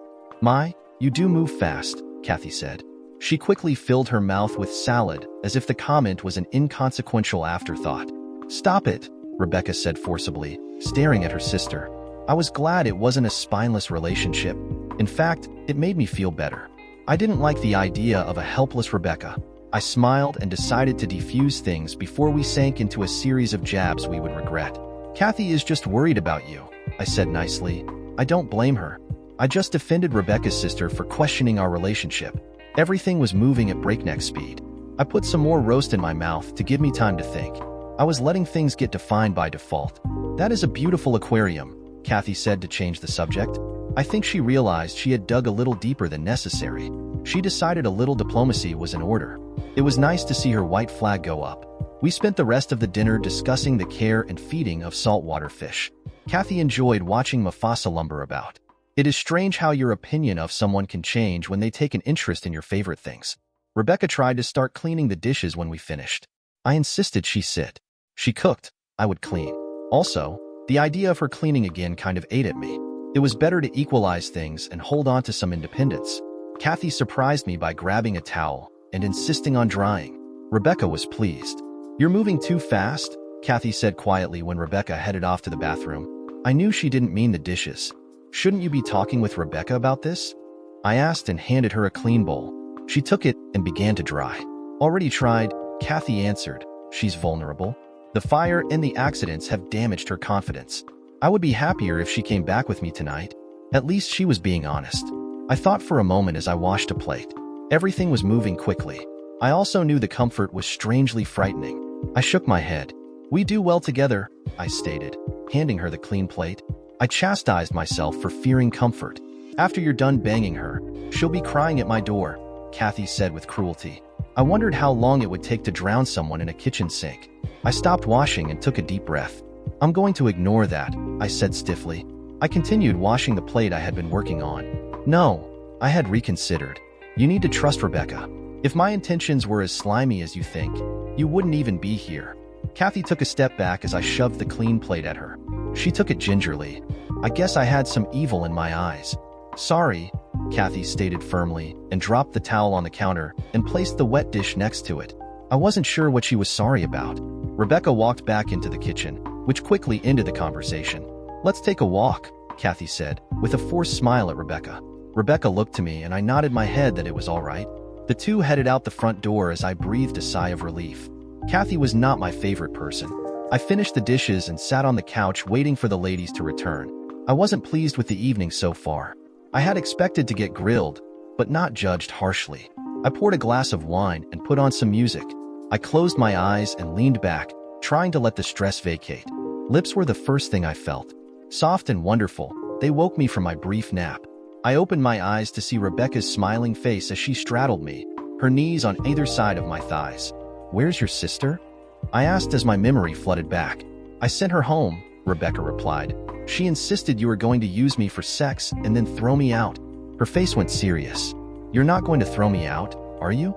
You do move fast," Kathy said. She quickly filled her mouth with salad, as if the comment was an inconsequential afterthought. "Stop it," Rebecca said forcibly, staring at her sister. I was glad it wasn't a spineless relationship. In fact, it made me feel better. I didn't like the idea of a helpless Rebecca. I smiled and decided to defuse things before we sank into a series of jabs we would regret. "Kathy is just worried about you," I said nicely. I don't blame her. I just defended Rebecca's sister for questioning our relationship. Everything was moving at breakneck speed. I put some more roast in my mouth to give me time to think. I was letting things get defined by default. "That is a beautiful aquarium," Kathy said to change the subject. I think she realized she had dug a little deeper than necessary. She decided a little diplomacy was in order. It was nice to see her white flag go up. We spent the rest of the dinner discussing the care and feeding of saltwater fish. Kathy enjoyed watching Mufasa lumber about. It is strange how your opinion of someone can change when they take an interest in your favorite things. Rebecca tried to start cleaning the dishes when we finished. I insisted she sit. She cooked, I would clean. Also, the idea of her cleaning again kind of ate at me. It was better to equalize things and hold on to some independence. Kathy surprised me by grabbing a towel and insisting on drying. Rebecca was pleased. "You're moving too fast," Kathy said quietly when Rebecca headed off to the bathroom. I knew she didn't mean the dishes. Shouldn't you be talking with Rebecca about this? I asked and handed her a clean bowl. She took it and began to dry. Already tried, Kathy answered. She's vulnerable. The fire and the accidents have damaged her confidence. I would be happier if she came back with me tonight. At least she was being honest. I thought for a moment as I washed a plate. Everything was moving quickly. I also knew the comfort was strangely frightening. I shook my head. We do well together, I stated, handing her the clean plate. I chastised myself for fearing comfort. After you're done banging her, she'll be crying at my door, Kathy said with cruelty. I wondered how long it would take to drown someone in a kitchen sink. I stopped washing and took a deep breath. I'm going to ignore that, I said stiffly. I continued washing the plate I had been working on. No, I had reconsidered. You need to trust Rebecca. If my intentions were as slimy as you think, you wouldn't even be here. Kathy took a step back as I shoved the clean plate at her. She took it gingerly. I guess I had some evil in my eyes. Sorry, Kathy stated firmly, and dropped the towel on the counter and placed the wet dish next to it. I wasn't sure what she was sorry about. Rebecca walked back into the kitchen, which quickly ended the conversation. Let's take a walk, Kathy said, with a forced smile at Rebecca. Rebecca looked to me and I nodded my head that it was all right. The two headed out the front door as I breathed a sigh of relief. Kathy was not my favorite person. I finished the dishes and sat on the couch waiting for the ladies to return. I wasn't pleased with the evening so far. I had expected to get grilled, but not judged harshly. I poured a glass of wine and put on some music. I closed my eyes and leaned back, trying to let the stress vacate. Lips were the first thing I felt. Soft and wonderful, they woke me from my brief nap. I opened my eyes to see Rebecca's smiling face as she straddled me, her knees on either side of my thighs. Where's your sister? I asked as my memory flooded back. I sent her home, Rebecca replied. She insisted you were going to use me for sex and then throw me out. Her face went serious. You're not going to throw me out, are you?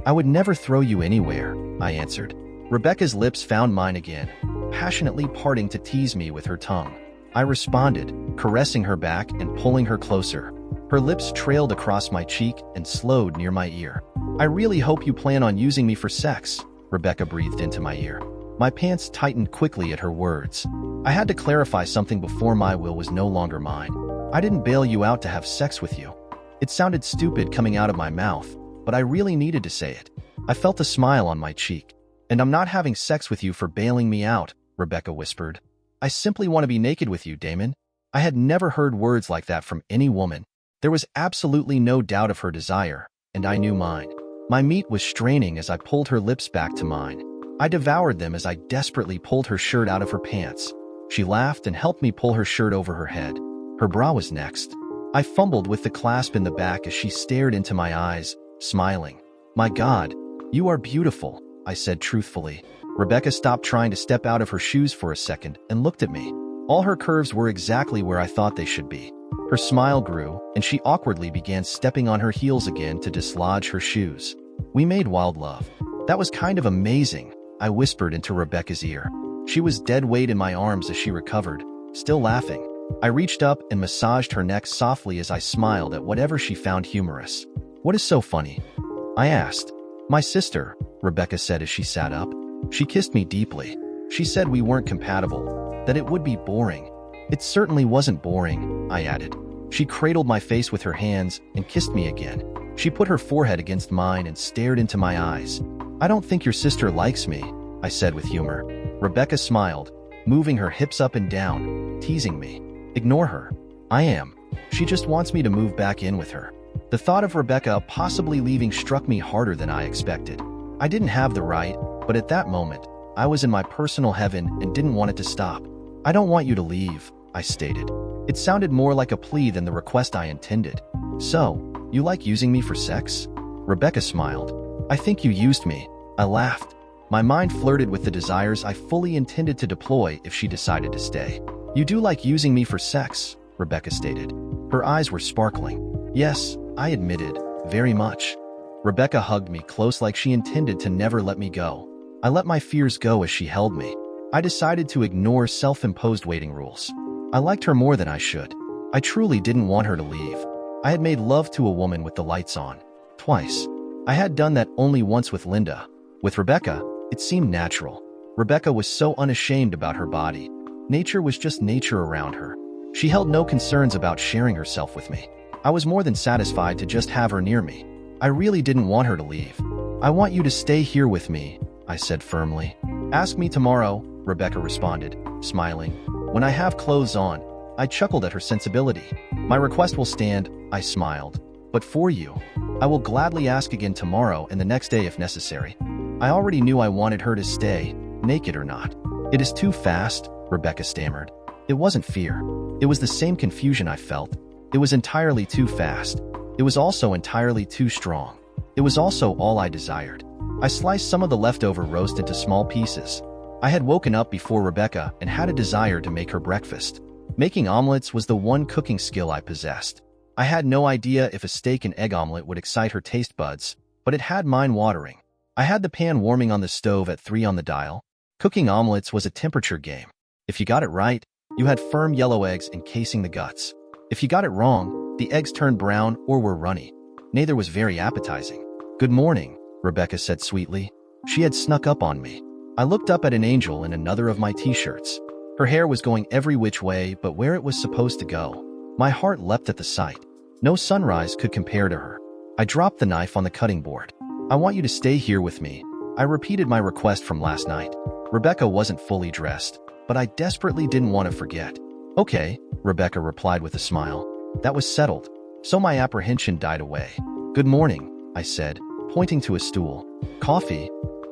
I would never throw you anywhere, I answered. Rebecca's lips found mine again, passionately parting to tease me with her tongue. I responded, caressing her back and pulling her closer. Her lips trailed across my cheek and slowed near my ear. I really hope you plan on using me for sex, Rebecca breathed into my ear. My pants tightened quickly at her words. I had to clarify something before my will was no longer mine. I didn't bail you out to have sex with you. It sounded stupid coming out of my mouth, but I really needed to say it. I felt a smile on my cheek. And I'm not having sex with you for bailing me out, Rebecca whispered. I simply want to be naked with you, Damon. I had never heard words like that from any woman. There was absolutely no doubt of her desire, and I knew mine. My meat was straining as I pulled her lips back to mine. I devoured them as I desperately pulled her shirt out of her pants. She laughed and helped me pull her shirt over her head. Her bra was next. I fumbled with the clasp in the back as she stared into my eyes, smiling. My God, you are beautiful, I said truthfully. Rebecca stopped trying to step out of her shoes for a second and looked at me. All her curves were exactly where I thought they should be. Her smile grew, and she awkwardly began stepping on her heels again to dislodge her shoes. We made wild love. That was kind of amazing, I whispered into Rebecca's ear. She was dead weight in my arms as she recovered, still laughing. I reached up and massaged her neck softly as I smiled at whatever she found humorous. What is so funny? I asked. My sister, Rebecca said as she sat up. She kissed me deeply. She said we weren't compatible, that it would be boring. It certainly wasn't boring, I added. She cradled my face with her hands and kissed me again. She put her forehead against mine and stared into my eyes. I don't think your sister likes me, I said with humor. Rebecca smiled, moving her hips up and down, teasing me. Ignore her. I am. She just wants me to move back in with her. The thought of Rebecca possibly leaving struck me harder than I expected. I didn't have the right, but at that moment, I was in my personal heaven and didn't want it to stop. I don't want you to leave, I stated. It sounded more like a plea than the request I intended. So, you like using me for sex? Rebecca smiled. I think you used me. I laughed. My mind flirted with the desires I fully intended to deploy if she decided to stay. You do like using me for sex, Rebecca stated. Her eyes were sparkling. Yes, I admitted, very much. Rebecca hugged me close like she intended to never let me go. I let my fears go as she held me. I decided to ignore self-imposed waiting rules. I liked her more than I should. I truly didn't want her to leave. I had made love to a woman with the lights on. Twice. I had done that only once with Linda. With Rebecca, it seemed natural. Rebecca was so unashamed about her body. Nature was just nature around her. She held no concerns about sharing herself with me. I was more than satisfied to just have her near me. I really didn't want her to leave. I want you to stay here with me, I said firmly. Ask me tomorrow, Rebecca responded, smiling. When I have clothes on, I chuckled at her sensibility. My request will stand, I smiled. But for you, I will gladly ask again tomorrow and the next day if necessary. I already knew I wanted her to stay, naked or not. It is too fast, Rebecca stammered. It wasn't fear. It was the same confusion I felt. It was entirely too fast. It was also entirely too strong. It was also all I desired. I sliced some of the leftover roast into small pieces. I had woken up before Rebecca and had a desire to make her breakfast. Making omelets was the one cooking skill I possessed. I had no idea if a steak and egg omelet would excite her taste buds, but it had mine watering. I had the pan warming on the stove at 3 on the dial. Cooking omelets was a temperature game. If you got it right, you had firm yellow eggs encasing the guts. If you got it wrong, the eggs turned brown or were runny. Neither was very appetizing. Good morning, Rebecca said sweetly. She had snuck up on me. I looked up at an angel in another of my t-shirts. Her hair was going every which way but where it was supposed to go. My heart leapt at the sight. No sunrise could compare to her. I dropped the knife on the cutting board. I want you to stay here with me. I repeated my request from last night. Rebecca wasn't fully dressed, but I desperately didn't want to forget. Okay, Rebecca replied with a smile. That was settled, so my apprehension died away. Good morning, I said, pointing to a stool. Coffee?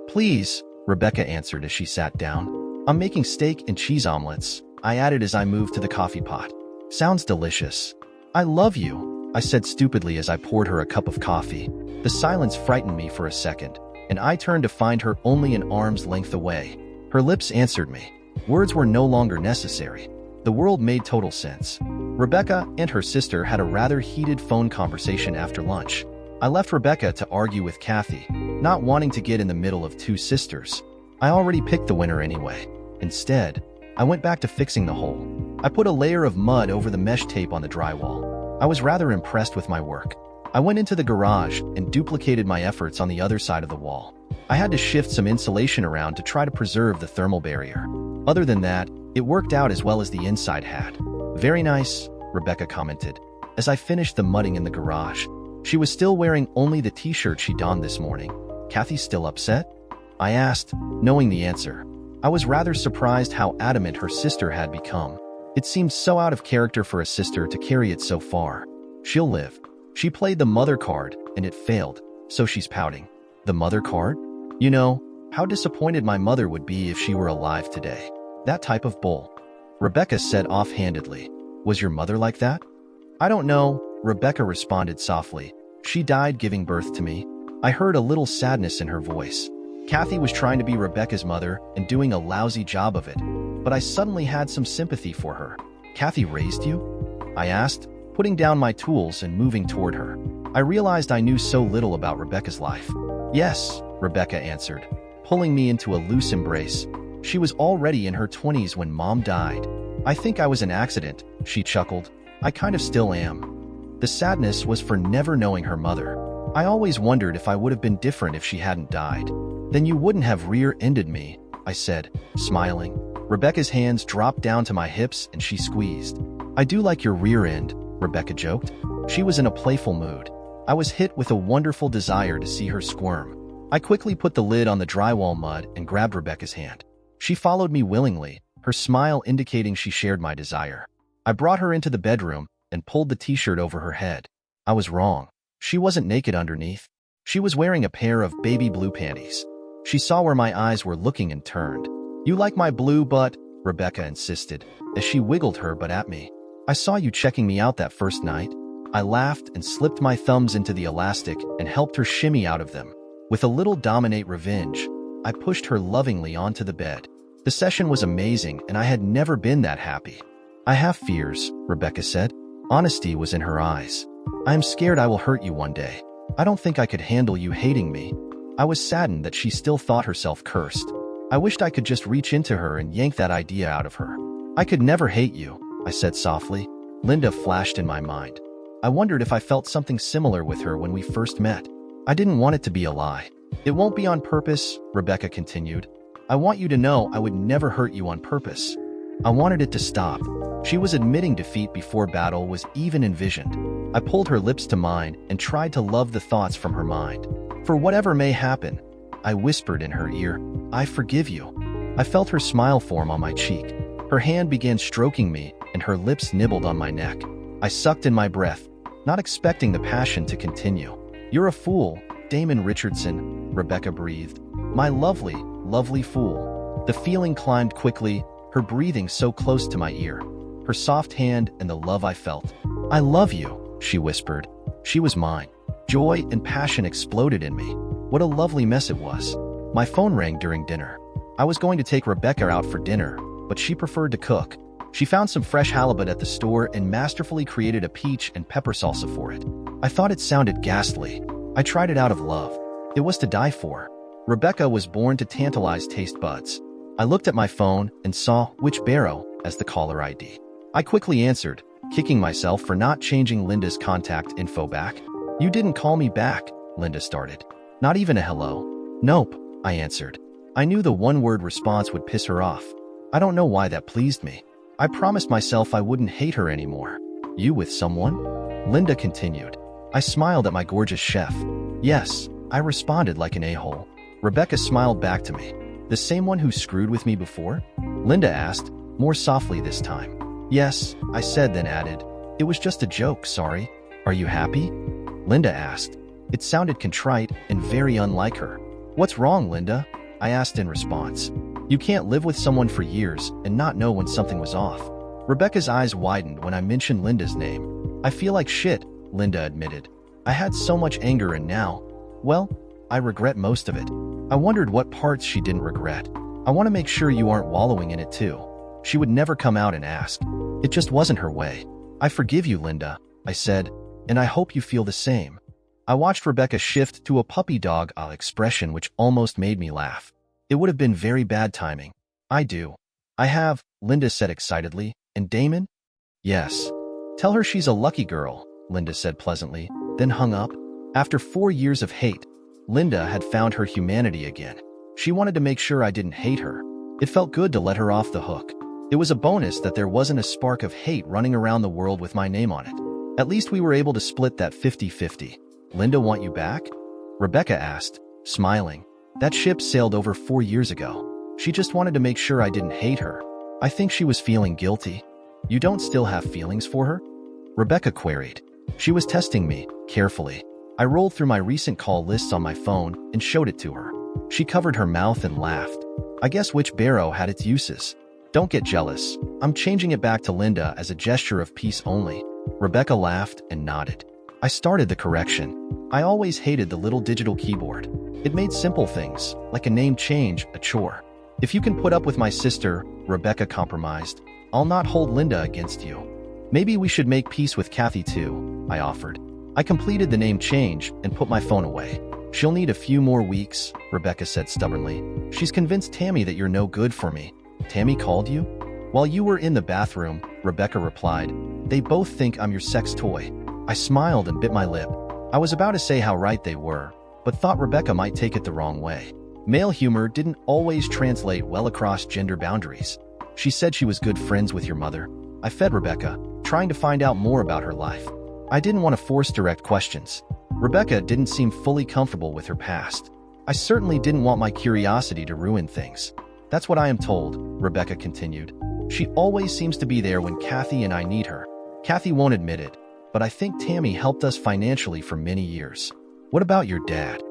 Please, Rebecca answered as she sat down. I'm making steak and cheese omelets, I added as I moved to the coffee pot. Sounds delicious. I love you, I said stupidly as I poured her a cup of coffee. The silence frightened me for a second, and I turned to find her only an arm's length away. Her lips answered me. Words were no longer necessary. The world made total sense. Rebecca and her sister had a rather heated phone conversation after lunch. I left Rebecca to argue with Kathy, not wanting to get in the middle of two sisters. I already picked the winner anyway. Instead, I went back to fixing the hole. I put a layer of mud over the mesh tape on the drywall. I was rather impressed with my work. I went into the garage and duplicated my efforts on the other side of the wall. I had to shift some insulation around to try to preserve the thermal barrier. Other than that, it worked out as well as the inside had. Very nice, Rebecca commented, as I finished the mudding in the garage. She was still wearing only the t-shirt she donned this morning. Kathy still upset? I asked, knowing the answer. I was rather surprised how adamant her sister had become. It seemed so out of character for a sister to carry it so far. She'll live. She played the mother card, and it failed, so she's pouting. The mother card? You know, how disappointed my mother would be if she were alive today. That type of bull. Rebecca said offhandedly. Was your mother like that? I don't know, Rebecca responded softly. She died giving birth to me. I heard a little sadness in her voice. Kathy was trying to be Rebecca's mother and doing a lousy job of it, but I suddenly had some sympathy for her. Kathy raised you? I asked, putting down my tools and moving toward her. I realized I knew so little about Rebecca's life. Yes, Rebecca answered, pulling me into a loose embrace. She was already in her 20s when Mom died. I think I was an accident, she chuckled. I kind of still am. The sadness was for never knowing her mother. I always wondered if I would have been different if she hadn't died. Then you wouldn't have rear-ended me, I said, smiling. Rebecca's hands dropped down to my hips and she squeezed. I do like your rear end, Rebecca joked. She was in a playful mood. I was hit with a wonderful desire to see her squirm. I quickly put the lid on the drywall mud and grabbed Rebecca's hand. She followed me willingly, her smile indicating she shared my desire. I brought her into the bedroom and pulled the t-shirt over her head. I was wrong. She wasn't naked underneath. She was wearing a pair of baby blue panties. She saw where my eyes were looking and turned. You like my blue butt? Rebecca insisted, as she wiggled her butt at me. I saw you checking me out that first night. I laughed and slipped my thumbs into the elastic and helped her shimmy out of them. With a little dominate revenge, I pushed her lovingly onto the bed. The session was amazing and I had never been that happy. I have fears, Rebecca said. Honesty was in her eyes. I am scared I will hurt you one day. I don't think I could handle you hating me. I was saddened that she still thought herself cursed. I wished I could just reach into her and yank that idea out of her. I could never hate you, I said softly. Linda flashed in my mind. I wondered if I felt something similar with her when we first met. I didn't want it to be a lie. It won't be on purpose, Rebecca continued. I want you to know I would never hurt you on purpose. I wanted it to stop. She was admitting defeat before battle was even envisioned. I pulled her lips to mine and tried to love the thoughts from her mind. For whatever may happen, I whispered in her ear, I forgive you. I felt her smile form on my cheek. Her hand began stroking me, and her lips nibbled on my neck. I sucked in my breath, not expecting the passion to continue. You're a fool, Damon Richardson, Rebecca breathed. My lovely, lovely fool. The feeling climbed quickly, her breathing so close to my ear, her soft hand and the love I felt. I love you, she whispered. She was mine. Joy and passion exploded in me. What a lovely mess it was. My phone rang during dinner. I was going to take Rebecca out for dinner, but she preferred to cook. She found some fresh halibut at the store and masterfully created a peach and pepper salsa for it. I thought it sounded ghastly. I tried it out of love. It was to die for. Rebecca was born to tantalize taste buds. I looked at my phone and saw Which Barrow as the caller ID. I quickly answered, kicking myself for not changing Linda's contact info back. You didn't call me back, Linda started. Not even a hello. Nope, I answered. I knew the one-word response would piss her off. I don't know why that pleased me. I promised myself I wouldn't hate her anymore. You with someone? Linda continued. I smiled at my gorgeous chef. Yes, I responded like an a-hole. Rebecca smiled back to me. The same one who screwed with me before? Linda asked, more softly this time. Yes, I said, then added, it was just a joke, sorry. Are you happy? Linda asked. It sounded contrite and very unlike her. What's wrong, Linda? I asked in response. You can't live with someone for years and not know when something was off. Rebecca's eyes widened when I mentioned Linda's name. I feel like shit, Linda admitted. I had so much anger and now, well, I regret most of it. I wondered what parts she didn't regret. I want to make sure you aren't wallowing in it too. She would never come out and ask. It just wasn't her way. I forgive you, Linda, I said, and I hope you feel the same. I watched Rebecca shift to a puppy dog expression which almost made me laugh. It would have been very bad timing. I do. I have, Linda said excitedly. And Damon? Yes. Tell her she's a lucky girl, Linda said pleasantly, then hung up. After 4 years of hate, Linda had found her humanity again. She wanted to make sure I didn't hate her. It felt good to let her off the hook. It was a bonus that there wasn't a spark of hate running around the world with my name on it. At least we were able to split that 50-50. Linda want you back? Rebecca asked, smiling. That ship sailed over 4 years ago. She just wanted to make sure I didn't hate her. I think she was feeling guilty. You don't still have feelings for her? Rebecca queried. She was testing me, carefully. I rolled through my recent call lists on my phone and showed it to her. She covered her mouth and laughed. I guess Which Barrow had its uses. Don't get jealous. I'm changing it back to Linda as a gesture of peace only. Rebecca laughed and nodded. I started the correction. I always hated the little digital keyboard. It made simple things, like a name change, a chore. If you can put up with my sister, Rebecca compromised, I'll not hold Linda against you. Maybe we should make peace with Kathy too, I offered. I completed the name change and put my phone away. She'll need a few more weeks, Rebecca said stubbornly. She's convinced Tammy that you're no good for me. Tammy called you? While you were in the bathroom, Rebecca replied. They both think I'm your sex toy. I smiled and bit my lip. I was about to say how right they were, but thought Rebecca might take it the wrong way. Male humor didn't always translate well across gender boundaries. She said she was good friends with your mother. I fed Rebecca, trying to find out more about her life. I didn't want to force direct questions. Rebecca didn't seem fully comfortable with her past. I certainly didn't want my curiosity to ruin things. That's what I am told, Rebecca continued. She always seems to be there when Kathy and I need her. Kathy won't admit it, but I think Tammy helped us financially for many years. What about your dad?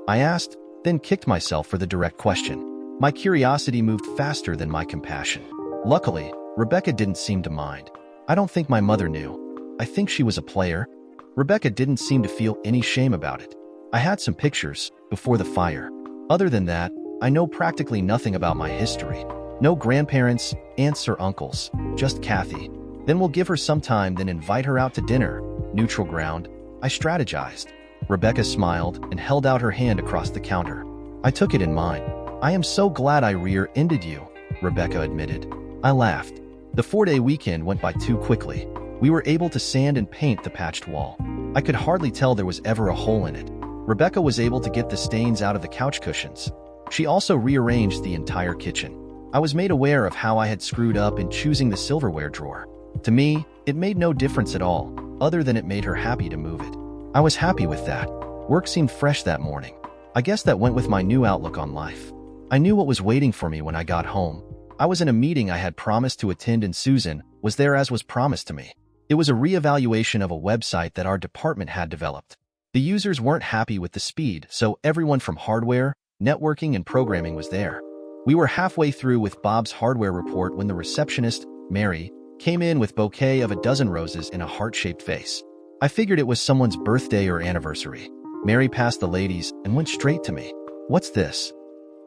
I asked, then kicked myself for the direct question. My curiosity moved faster than my compassion. Luckily, Rebecca didn't seem to mind. I don't think my mother knew. I think she was a player. Rebecca didn't seem to feel any shame about it. I had some pictures before the fire. Other than that, I know practically nothing about my history. No grandparents, aunts or uncles, just Kathy. Then we'll give her some time, then invite her out to dinner. Neutral ground. I strategized. Rebecca smiled and held out her hand across the counter. I took it in mine. I am so glad I rear-ended you, Rebecca admitted. I laughed. The 4-day weekend went by too quickly. We were able to sand and paint the patched wall. I could hardly tell there was ever a hole in it. Rebecca was able to get the stains out of the couch cushions. She also rearranged the entire kitchen. I was made aware of how I had screwed up in choosing the silverware drawer. To me, it made no difference at all, other than it made her happy to move it. I was happy with that. Work seemed fresh that morning. I guess that went with my new outlook on life. I knew what was waiting for me when I got home. I was in a meeting I had promised to attend and Susan was there as was promised to me. It was a reevaluation of a website that our department had developed. The users weren't happy with the speed, so everyone from hardware, networking, and programming was there. We were halfway through with Bob's hardware report when the receptionist, Mary, came in with a bouquet of a dozen roses in a heart-shaped vase. I figured it was someone's birthday or anniversary. Mary passed the ladies and went straight to me. "What's this?"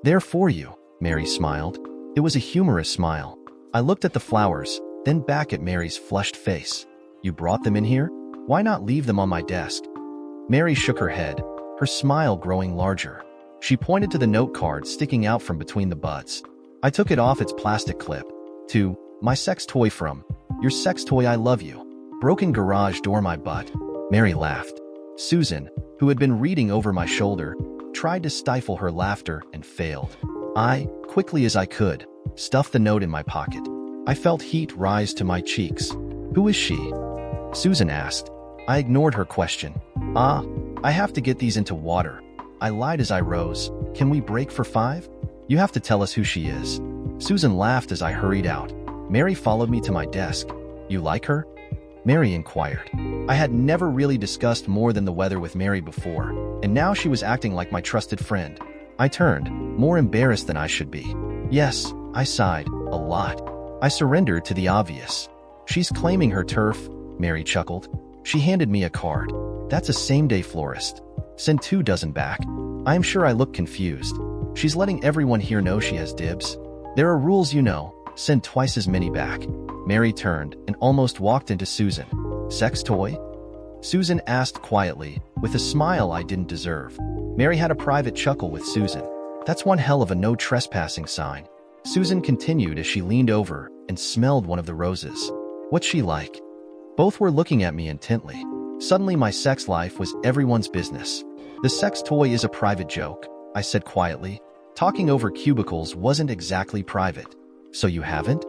"They're for you," Mary smiled. It was a humorous smile. I looked at the flowers, then back at Mary's flushed face. "You brought them in here? Why not leave them on my desk?" Mary shook her head, her smile growing larger. She pointed to the note card sticking out from between the buds. I took it off its plastic clip. "To my sex toy from your sex toy, I love you. Broken garage door, my butt." Mary laughed. Susan, who had been reading over my shoulder, tried to stifle her laughter and failed. I, quickly as I could, stuffed the note in my pocket. I felt heat rise to my cheeks. "Who is she?" Susan asked. I ignored her question. I have to get these into water." I lied as I rose. "Can we break for 5? You have to tell us who she is." Susan laughed as I hurried out. Mary followed me to my desk. "You like her?" Mary inquired. I had never really discussed more than the weather with Mary before, and now she was acting like my trusted friend. I turned, more embarrassed than I should be. "Yes," I sighed, "a lot." I surrendered to the obvious. "She's claiming her turf," Mary chuckled. She handed me a card. "That's a same-day florist. Send 2 dozen back." I am sure I looked confused. "She's letting everyone here know she has dibs. There are rules, you know. Send twice as many back." Mary turned and almost walked into Susan. "Sex toy?" Susan asked quietly, with a smile I didn't deserve. Mary had a private chuckle with Susan. "That's one hell of a no trespassing sign." Susan continued as she leaned over and smelled one of the roses. "What's she like?" Both were looking at me intently. Suddenly my sex life was everyone's business. "The sex toy is a private joke," I said quietly. Talking over cubicles wasn't exactly private. "So you haven't?"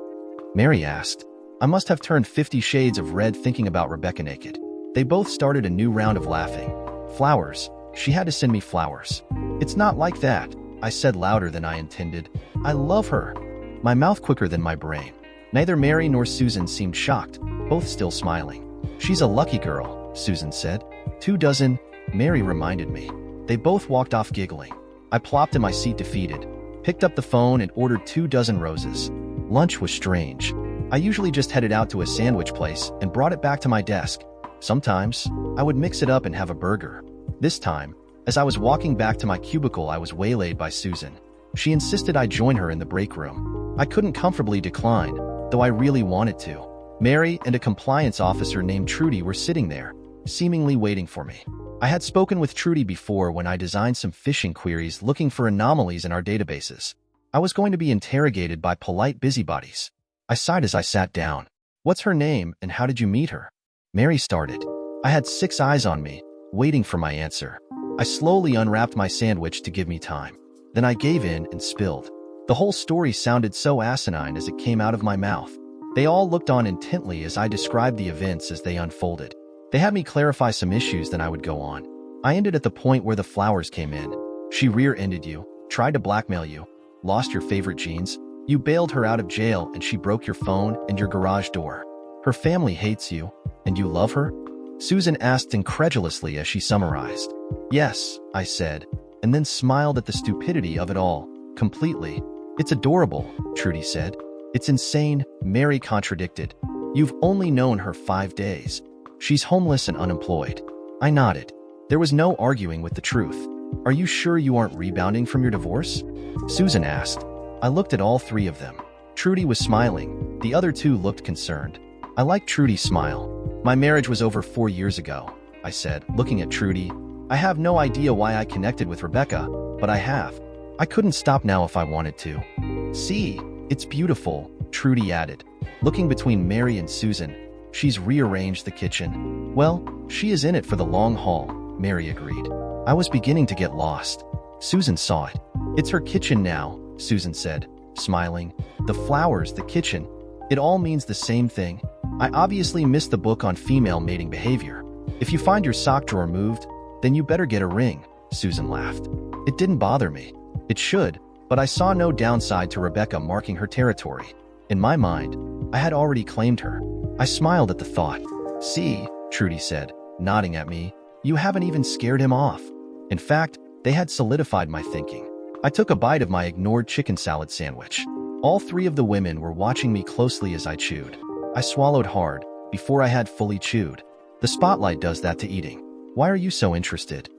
Mary asked. I must have turned 50 shades of red thinking about Rebecca naked. They both started a new round of laughing. "Flowers. She had to send me flowers." "It's not like that," I said louder than I intended. "I love her." My mouth quicker than my brain. Neither Mary nor Susan seemed shocked, both still smiling. "She's a lucky girl," Susan said. 2 dozen, Mary reminded me. They both walked off giggling. I plopped in my seat defeated, picked up the phone and ordered 2 dozen roses. Lunch was strange. I usually just headed out to a sandwich place and brought it back to my desk. Sometimes, I would mix it up and have a burger. This time, as I was walking back to my cubicle, I was waylaid by Susan. She insisted I join her in the break room. I couldn't comfortably decline, though I really wanted to. Mary and a compliance officer named Trudy were sitting there, seemingly waiting for me. I had spoken with Trudy before when I designed some phishing queries looking for anomalies in our databases. I was going to be interrogated by polite busybodies. I sighed as I sat down. "What's her name and how did you meet her?" Mary started. I had 6 eyes on me, waiting for my answer. I slowly unwrapped my sandwich to give me time. Then I gave in and spilled. The whole story sounded so asinine as it came out of my mouth. They all looked on intently as I described the events as they unfolded. They had me clarify some issues, then I would go on. I ended at the point where the flowers came in. "She rear-ended you, tried to blackmail you, lost your favorite jeans. You bailed her out of jail and she broke your phone and your garage door. Her family hates you, and you love her?" Susan asked incredulously as she summarized. "Yes," I said, and then smiled at the stupidity of it all, completely. "It's adorable," Trudy said. "It's insane," Mary contradicted. "You've only known her 5 days. She's homeless and unemployed." I nodded. There was no arguing with the truth. "Are you sure you aren't rebounding from your divorce?" Susan asked. I looked at all 3 of them. Trudy was smiling. The other 2 looked concerned. I liked Trudy's smile. "My marriage was over 4 years ago," I said, looking at Trudy. "I have no idea why I connected with Rebecca, but I have. I couldn't stop now if I wanted to." "See, it's beautiful," Trudy added, looking between Mary and Susan. "She's rearranged the kitchen." "Well, she is in it for the long haul," Mary agreed. I was beginning to get lost. Susan saw it. "It's her kitchen now," Susan said, smiling. "The flowers, the kitchen. It all means the same thing." I obviously missed the book on female mating behavior. If you find your sock drawer moved, then you better get a ring, Susan laughed. It didn't bother me. It should, but I saw no downside to Rebecca marking her territory. In my mind, I had already claimed her. I smiled at the thought. See, Trudy said, nodding at me, you haven't even scared him off. In fact, they had solidified my thinking. I took a bite of my ignored chicken salad sandwich. All three of the women were watching me closely as I chewed. I swallowed hard, before I had fully chewed. The spotlight does that to eating. Why are you so interested?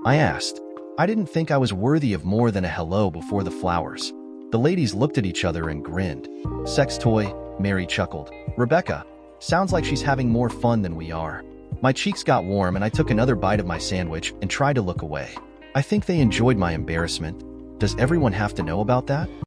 I asked. I didn't think I was worthy of more than a hello before the flowers. The ladies looked at each other and grinned. Sex toy, Mary chuckled. Rebecca, sounds like she's having more fun than we are. My cheeks got warm and I took another bite of my sandwich and tried to look away. I think they enjoyed my embarrassment. Does everyone have to know about that?